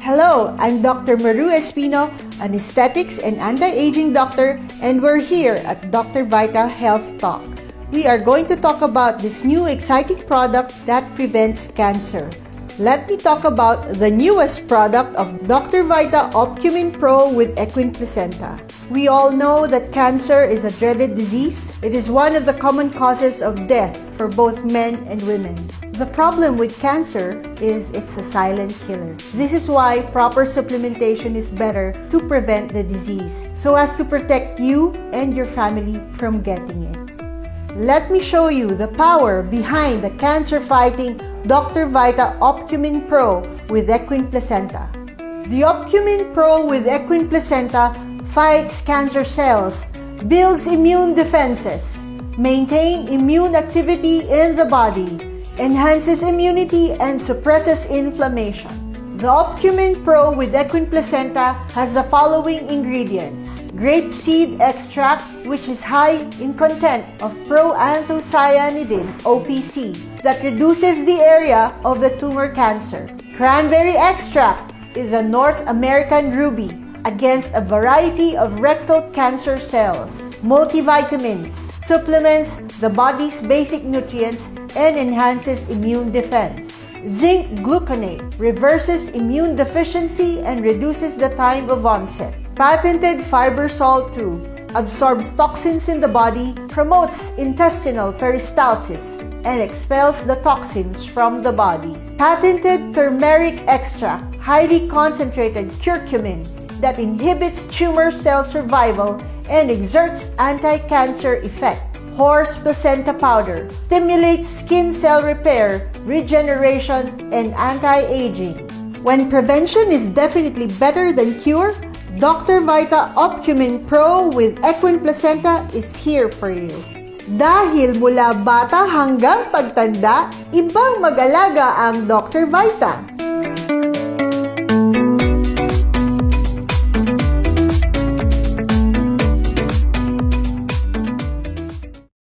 Hello, I'm Dr. Maru Espino, an aesthetics and anti-aging doctor, and we're here at Dr. Vita Health Talk. We are going to talk about this new exciting product that prevents cancer. Let me talk about the newest product of Dr. Vita Opcumin Pro with Equine Placenta. We all know that cancer is a dreaded disease. It is one of the common causes of death for both men and women. The problem with cancer is it's a silent killer. This is why proper supplementation is better to prevent the disease, so as to protect you and your family from getting it. Let me show you the power behind the cancer-fighting Dr. Vita Opcumin Pro with Equine Placenta. The Opcumin Pro with Equine Placenta fights cancer cells, builds immune defenses, maintains immune activity in the body, enhances immunity, and suppresses inflammation. The Opcumin Pro with Equine Placenta has the following ingredients: grape seed extract, which is high in content of proanthocyanidin (OPC) that reduces the area of the tumor cancer. Cranberry extract is a North American ruby against a variety of rectal cancer cells. Multivitamins supplements the body's basic nutrients and enhances immune defense. Zinc gluconate reverses immune deficiency and reduces the time of onset. Patented Fibersol 2 absorbs toxins in the body, promotes intestinal peristalsis, and expels the toxins from the body. Patented turmeric extract, highly concentrated curcumin that inhibits tumor cell survival and exerts anti-cancer effect. Horse placenta powder stimulates skin cell repair, regeneration, and anti-aging. When prevention is definitely better than cure, Dr. Vita Opcumin Pro with Equine Placenta is here for you. Dahil mula bata hanggang pagtanda, ibang mag-alaga ang Dr. Vita.